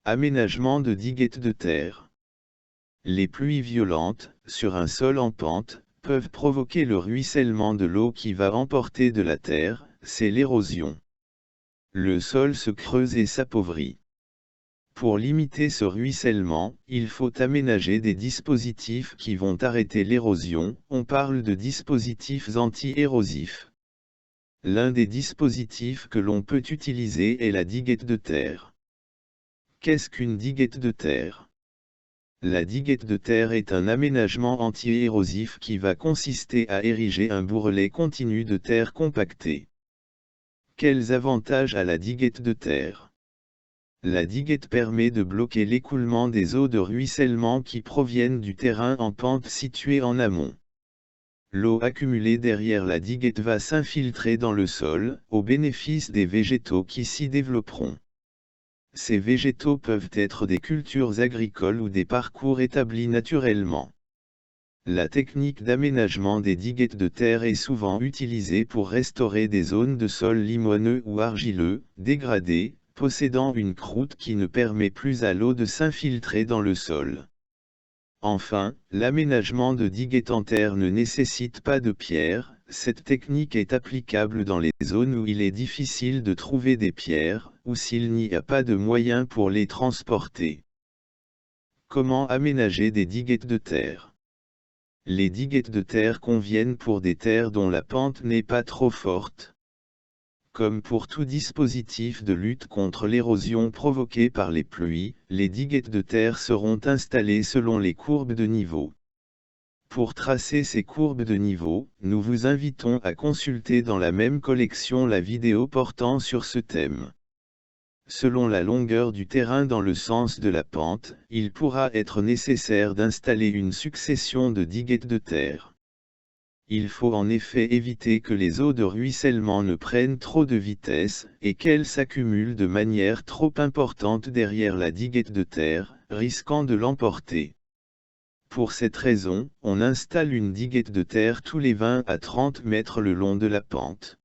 Aménagement de diguettes de terre. Les pluies violentes, sur un sol en pente, peuvent provoquer le ruissellement de l'eau qui va emporter de la terre, c'est l'érosion. Le sol se creuse et s'appauvrit. Pour limiter ce ruissellement, il faut aménager des dispositifs qui vont arrêter l'érosion, on parle de dispositifs anti-érosifs. L'un des dispositifs que l'on peut utiliser est la diguette de terre. Qu'est-ce qu'une diguette de terre? La diguette de terre est un aménagement anti-érosif qui va consister à ériger un bourrelet continu de terre compactée. Quels avantages a la diguette de terre? La diguette permet de bloquer l'écoulement des eaux de ruissellement qui proviennent du terrain en pente situé en amont. L'eau accumulée derrière la diguette va s'infiltrer dans le sol, au bénéfice des végétaux qui s'y développeront. Ces végétaux peuvent être des cultures agricoles ou des parcours établis naturellement. La technique d'aménagement des diguettes de terre est souvent utilisée pour restaurer des zones de sol limoneux ou argileux, dégradées, possédant une croûte qui ne permet plus à l'eau de s'infiltrer dans le sol. Enfin, l'aménagement de diguettes en terre ne nécessite pas de pierres, cette technique est applicable dans les zones où il est difficile de trouver des pierres, ou s'il n'y a pas de moyens pour les transporter. Comment aménager des diguettes de terre? Les diguettes de terre conviennent pour des terres dont la pente n'est pas trop forte. Comme pour tout dispositif de lutte contre l'érosion provoquée par les pluies, les diguettes de terre seront installées selon les courbes de niveau. Pour tracer ces courbes de niveau, nous vous invitons à consulter dans la même collection la vidéo portant sur ce thème. Selon la longueur du terrain dans le sens de la pente, il pourra être nécessaire d'installer une succession de diguettes de terre. Il faut en effet éviter que les eaux de ruissellement ne prennent trop de vitesse, et qu'elles s'accumulent de manière trop importante derrière la diguette de terre, risquant de l'emporter. Pour cette raison, on installe une diguette de terre tous les 20 à 30 mètres le long de la pente.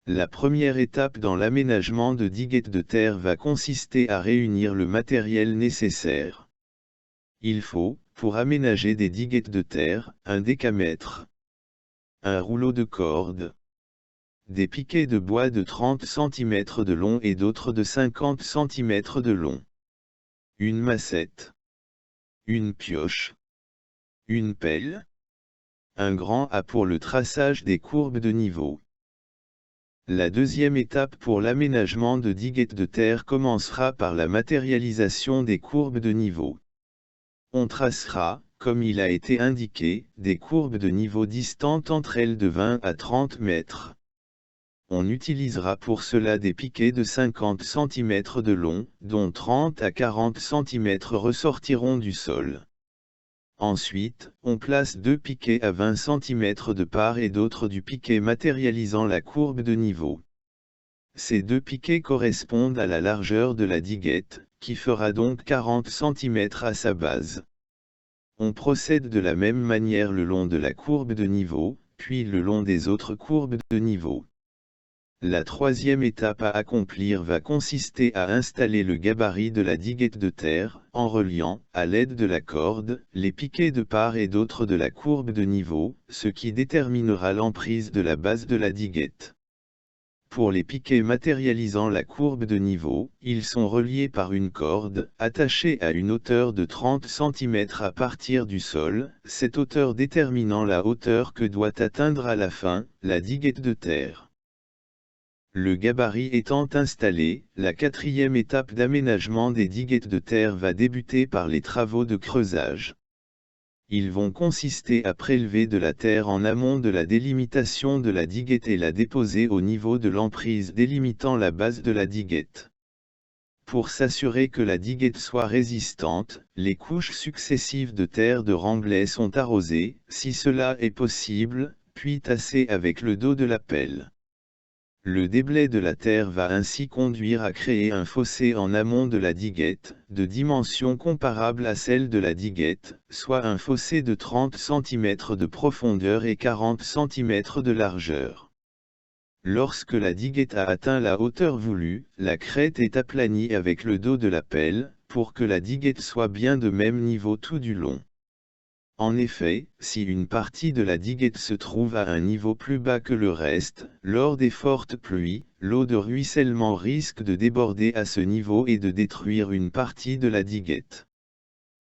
La première étape dans l'aménagement de diguettes de terre va consister à réunir le matériel nécessaire. Il faut, pour aménager des diguettes de terre, un décamètre, un rouleau de corde, des piquets de bois de 30 cm de long et d'autres de 50 cm de long, une massette, une pioche, une pelle, un grand A pour le traçage des courbes de niveau. La deuxième étape pour l'aménagement de diguettes de terre commencera par la matérialisation des courbes de niveau. On tracera, comme il a été indiqué, des courbes de niveau distantes entre elles de 20 à 30 mètres. On utilisera pour cela des piquets de 50 cm de long, dont 30 à 40 cm ressortiront du sol. Ensuite, on place deux piquets à 20 cm de part et d'autre du piquet matérialisant la courbe de niveau. Ces deux piquets correspondent à la largeur de la diguette, qui fera donc 40 cm à sa base. On procède de la même manière le long de la courbe de niveau, puis le long des autres courbes de niveau. La troisième étape à accomplir va consister à installer le gabarit de la diguette de terre, en reliant, à l'aide de la corde, les piquets de part et d'autre de la courbe de niveau, ce qui déterminera l'emprise de la base de la diguette. Pour les piquets matérialisant la courbe de niveau, ils sont reliés par une corde, attachée à une hauteur de 30 cm à partir du sol, cette hauteur déterminant la hauteur que doit atteindre à la fin, la diguette de terre. Le gabarit étant installé, la quatrième étape d'aménagement des diguettes de terre va débuter par les travaux de creusage. Ils vont consister à prélever de la terre en amont de la délimitation de la diguette et la déposer au niveau de l'emprise délimitant la base de la diguette. Pour s'assurer que la diguette soit résistante, les couches successives de terre de remblai sont arrosées, si cela est possible, puis tassées avec le dos de la pelle. Le déblai de la terre va ainsi conduire à créer un fossé en amont de la diguette, de dimension comparable à celle de la diguette, soit un fossé de 30 cm de profondeur et 40 cm de largeur. Lorsque la diguette a atteint la hauteur voulue, la crête est aplanie avec le dos de la pelle, pour que la diguette soit bien de même niveau tout du long. En effet, si une partie de la diguette se trouve à un niveau plus bas que le reste, lors des fortes pluies, l'eau de ruissellement risque de déborder à ce niveau et de détruire une partie de la diguette.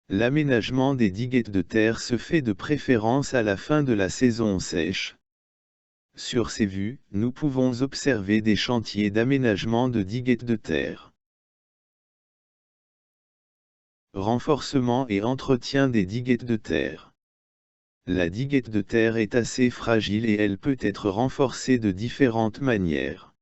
L'aménagement des diguettes de terre se fait de préférence à la fin de la saison sèche. Sur ces vues, nous pouvons observer des chantiers d'aménagement de diguettes de terre. Renforcement et entretien des diguettes de terre. La diguette de terre est assez fragile et elle peut être renforcée de différentes manières.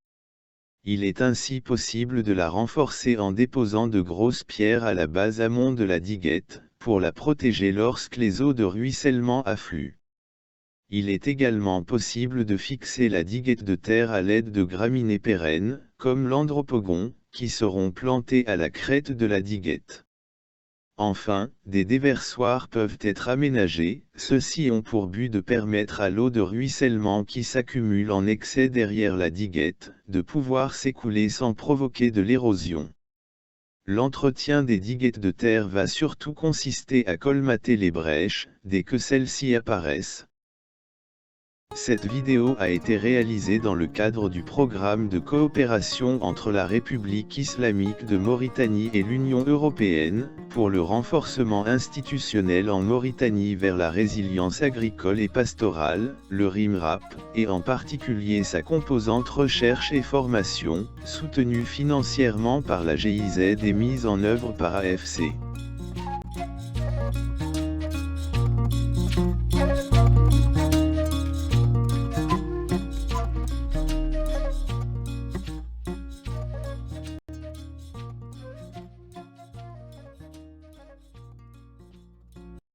Il est ainsi possible de la renforcer en déposant de grosses pierres à la base amont de la diguette, pour la protéger lorsque les eaux de ruissellement affluent. Il est également possible de fixer la diguette de terre à l'aide de graminées pérennes, comme l'andropogon, qui seront plantées à la crête de la diguette. Enfin, des déversoirs peuvent être aménagés, ceux-ci ont pour but de permettre à l'eau de ruissellement qui s'accumule en excès derrière la diguette, de pouvoir s'écouler sans provoquer de l'érosion. L'entretien des diguettes de terre va surtout consister à colmater les brèches, dès que celles-ci apparaissent. Cette vidéo a été réalisée dans le cadre du programme de coopération entre la République islamique de Mauritanie et l'Union européenne, pour le renforcement institutionnel en Mauritanie vers la résilience agricole et pastorale, le RIMRAP, et en particulier sa composante recherche et formation, soutenue financièrement par la GIZ et mise en œuvre par AFC.